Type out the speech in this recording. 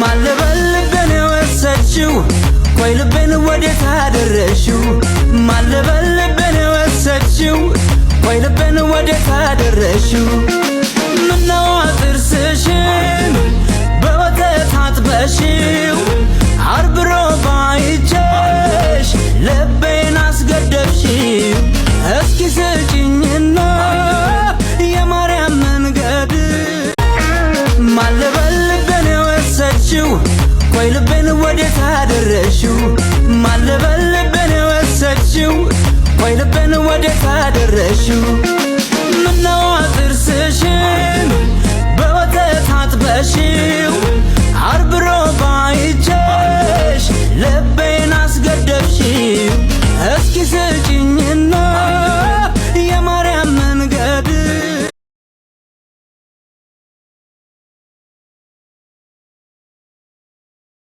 ማለበል ልቤን ወሰድሽው ቆይ ልቤን ወዴት አደረሽው ማለበል ልቤን ወሰድሽው ቆይ ልቤን ወዴት አደረሽው ምነው ጥርስሽን በወተት አጥበሽው አርብሮ ባይቼሽ ልቤን አስገደብሽው እስኪ ስጪኝና የማርያም መንገድ ማለበል ልቤን ወሰድሽው ቆይ ልቤን ወዴት አደረሽው ማለበል ልቤን ወሰድሽው ቆይ ልቤን ወዴት አደረሽው ምነው ጥርስሽን በወተት አጥበሽው